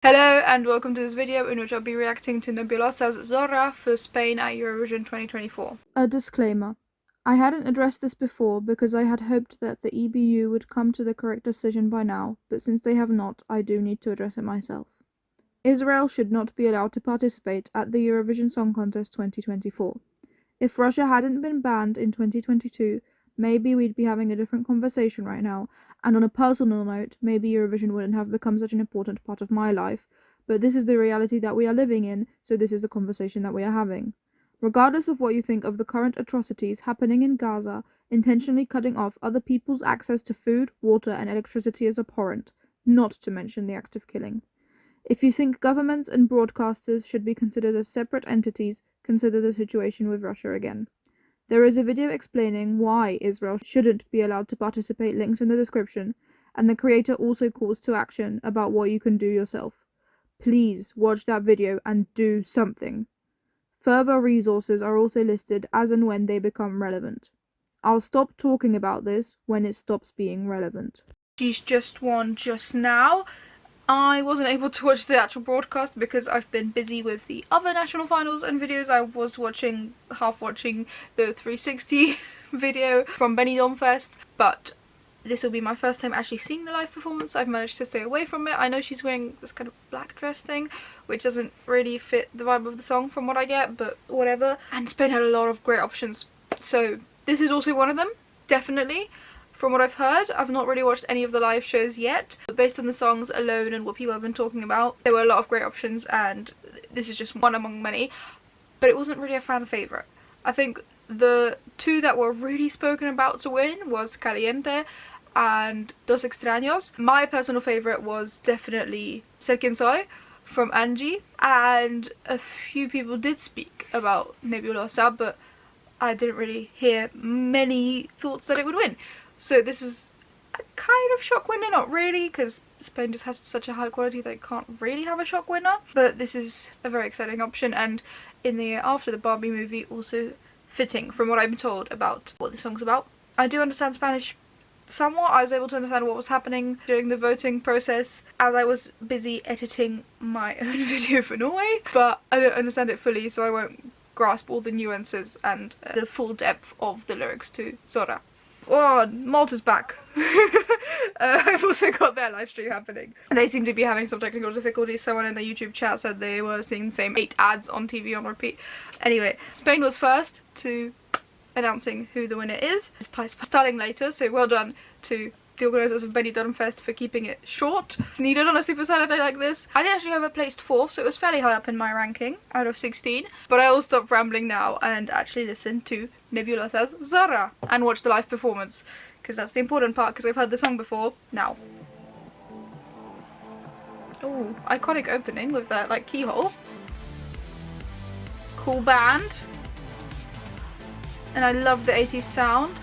Hello and welcome to this video in which I'll be reacting to Nebulossa Zorra for Spain at Eurovision 2024. A disclaimer. I hadn't addressed this before because I had hoped that the EBU would come to the correct decision by now, but since they have not, I do need to address it myself. Israel should not be allowed to participate at the Eurovision Song Contest 2024. If Russia hadn't been banned in 2022, maybe we'd be having a different conversation right now, and on a personal note, maybe Eurovision wouldn't have become such an important part of my life, but this is the reality that we are living in, so this is the conversation that we are having. Regardless of what you think of the current atrocities happening in Gaza, intentionally cutting off other people's access to food, water, and electricity is abhorrent, not to mention the act of killing. If you think governments and broadcasters should be considered as separate entities, consider the situation with Russia again. There is a video explaining why Israel shouldn't be allowed to participate linked in the description, and the creator also calls to action about what you can do yourself. Please watch that video and do something. Further resources are also listed as and when they become relevant. I'll stop talking about this when it stops being relevant. She's just won just now. I wasn't able to watch the actual broadcast because I've been busy with the other national finals and videos. I was half watching the 360 video from Benidorm Fest, but this will be my first time actually seeing the live performance. I've managed to stay away from it. I know she's wearing this kind of black dress thing, which doesn't really fit the vibe of the song from what I get, but whatever. And Spain had a lot of great options, so this is also one of them, definitely. From what I've heard, I've not really watched any of the live shows yet, but based on the songs alone and what people have been talking about, there were a lot of great options, and this is just one among many. But it wasn't really a fan favourite. I think the two that were really spoken about to win was Caliente and Dos Extraños. My personal favourite was definitely Ser Quien Soy from Angie, and a few people did speak about Nebulosa, but I didn't really hear many thoughts that it would win. So this is a kind of shock winner, not really, because Spain just has such a high quality that it can't really have a shock winner. But this is a very exciting option, and in the year after the Barbie movie, also fitting from what I've been told about what the song's about. I do understand Spanish somewhat. I was able to understand what was happening during the voting process as I was busy editing my own video for Norway, but I don't understand it fully, so I won't grasp all the nuances and the full depth of the lyrics to Zorra. Oh, Malta's back. I've also got their live stream happening. And they seem to be having some technical difficulties. Someone in the YouTube chat said they were seeing the same 8 ads on TV on repeat. Anyway, Spain was first to announcing who the winner is. It's starting later, so well done to the organisers of Benidorm Fest for keeping it short. It's needed on a Super Saturday like this. I did actually have it placed 4th, so it was fairly high up in my ranking out of 16. But I will stop rambling now and actually listen to Nebulossa Zorra and watch the live performance, because that's the important part, because I've heard the song before. Now. Oh, iconic opening with that like keyhole. Cool band. And I love the 80s sound.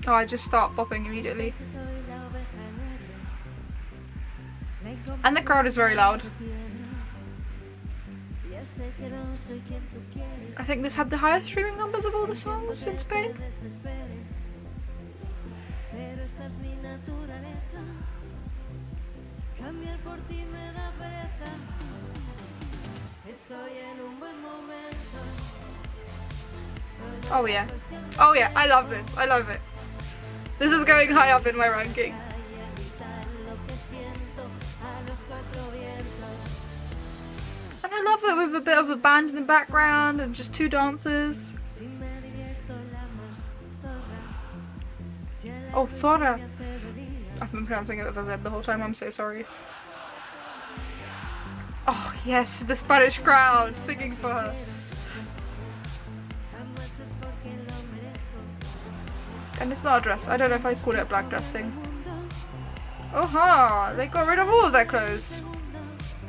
Oh, I just start bopping immediately. And the crowd is very loud. I think this had the highest streaming numbers of all the songs in Spain. Oh yeah. Oh yeah, I love this. I love it. This is going high up in my ranking. And I love it with a bit of a band in the background and just 2 dancers. Oh, Zorra. I've been pronouncing it with a Z the whole time, I'm so sorry. Oh yes, the Spanish crowd singing for her. And it's not a dress. I don't know if I'd call it a black dress thing. Oh ha! They got rid of all of their clothes.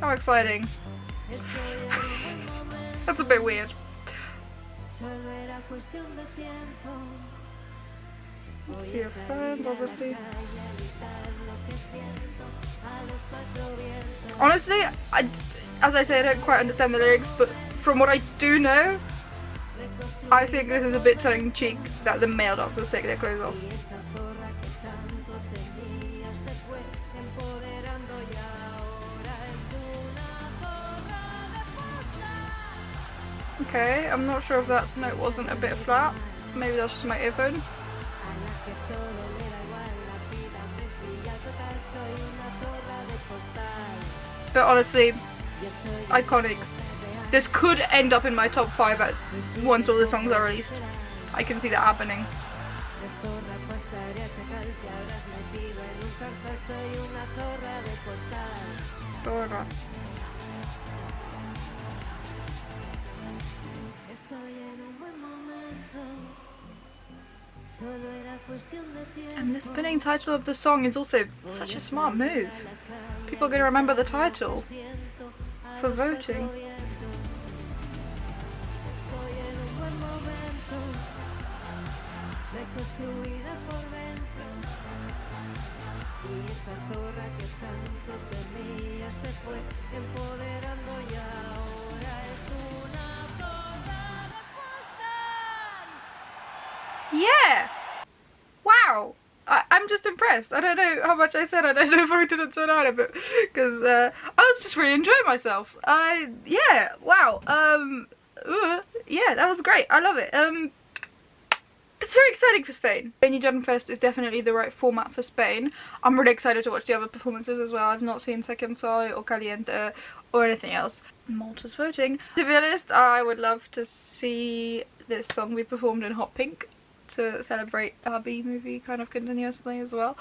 How exciting. That's a bit weird. Let's see a friend, obviously. Honestly, as I say, I don't quite understand the lyrics, but from what I do know, I think this is a bit tongue-in-cheek that the male dancers take their clothes off. Okay, I'm not sure if that note wasn't a bit flat. Maybe that's just my earphone. But honestly, iconic. This could end up in my top 5 once all the songs are released. I can see that happening. Zorra. And the spinning title of the song is also such a smart move. People are going to remember the title for voting. Yeah! Wow! I'm just impressed. I don't know how much I said. I don't know if I didn't turn out of it because I was just really enjoying myself. Yeah, wow. Yeah, that was great. I love it. It's very exciting for Spain. Eurovision Fest is definitely the right format for Spain. I'm really excited to watch the other performances as well. I've not seen Second Soy or Caliente or anything else. Malta's voting. To be honest, I would love to see this song be performed in hot pink to celebrate the Barbie movie kind of continuously as well.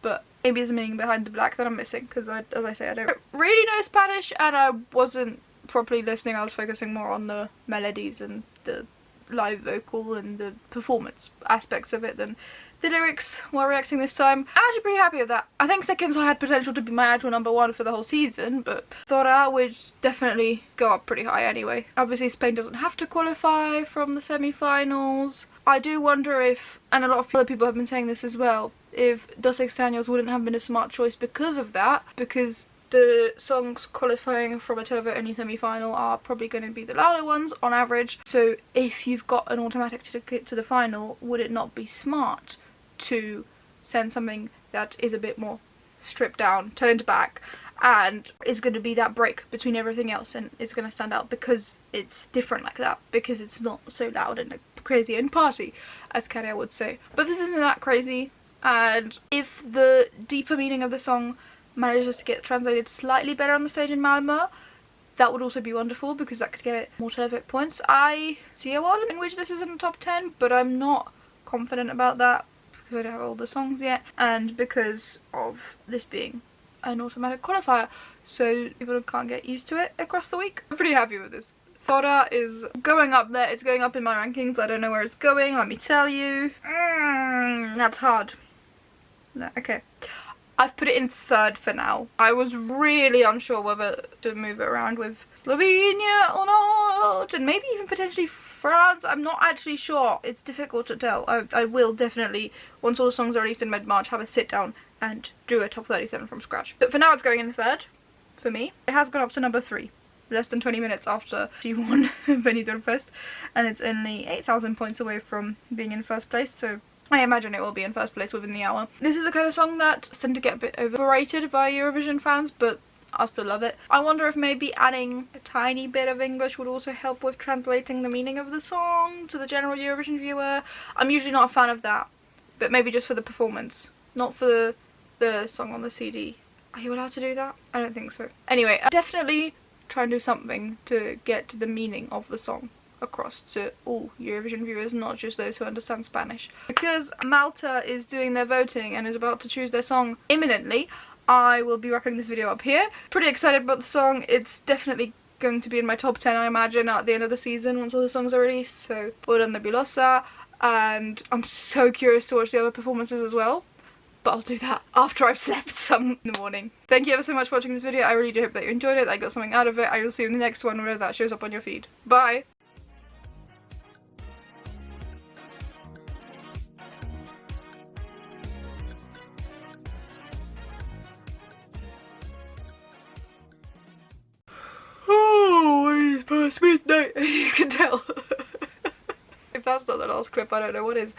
But maybe there's a meaning behind the black that I'm missing because, as I say, I don't really know Spanish and I wasn't properly listening. I was focusing more on the melodies and the live vocal and the performance aspects of it than the lyrics while reacting this time. I'm actually pretty happy with that. I think Second Soy had potential to be my actual #1 for the whole season, but Zorra would definitely go up pretty high anyway. Obviously Spain doesn't have to qualify from the semi-finals. I do wonder if, and a lot of other people have been saying this as well, if Dos Extraños wouldn't have been a smart choice because of that, because the songs qualifying from a televote-only semi-final are probably going to be the louder ones on average. So if you've got an automatic ticket to the final, would it not be smart to send something that is a bit more stripped down, turned back, and is going to be that break between everything else and it's going to stand out because it's different like that, because it's not so loud and crazy and party, as Karia would say. But this isn't that crazy, and if the deeper meaning of the song manages to get translated slightly better on the stage in Malmö, that would also be wonderful because that could get it more televote points. I see a world in which this is in the top 10, but I'm not confident about that because I don't have all the songs yet and because of this being an automatic qualifier, so people can't get used to it across the week. I'm pretty happy with this. Zorra is going up there. It's going up in my rankings. I don't know where it's going, let me tell you. That's hard. No, okay. I've put it in 3rd for now. I was really unsure whether to move it around with Slovenia or not, and maybe even potentially France. I'm not actually sure. It's difficult to tell. I will definitely, once all the songs are released in mid-March, have a sit down and do a top 37 from scratch. But for now it's going in 3rd for me. It has gone up to #3. Less than 20 minutes after she won Benidorm Fest, and it's only 8,000 points away from being in 1st place, so I imagine it will be in 1st place within the hour. This is a kind of song that tends to get a bit overrated by Eurovision fans, but I still love it. I wonder if maybe adding a tiny bit of English would also help with translating the meaning of the song to the general Eurovision viewer. I'm usually not a fan of that, but maybe just for the performance, not for the song on the CD. Are you allowed to do that? I don't think so. Anyway, definitely try and do something to get the meaning of the song across to all Eurovision viewers, not just those who understand Spanish. Because Malta is doing their voting and is about to choose their song imminently, I will be wrapping this video up here. Pretty excited about the song. It's definitely going to be in my top 10, I imagine, at the end of the season once all the songs are released, so well done Nebulossa, and I'm so curious to watch the other performances as well. But I'll do that after I've slept some in the morning. Thank you ever so much for watching this video. I really do hope that you enjoyed it, that you got something out of it. I will see you in the next one, wherever that shows up on your feed. Bye! Oh, it's past midnight, as you can tell. not the last clip, I don't know what is.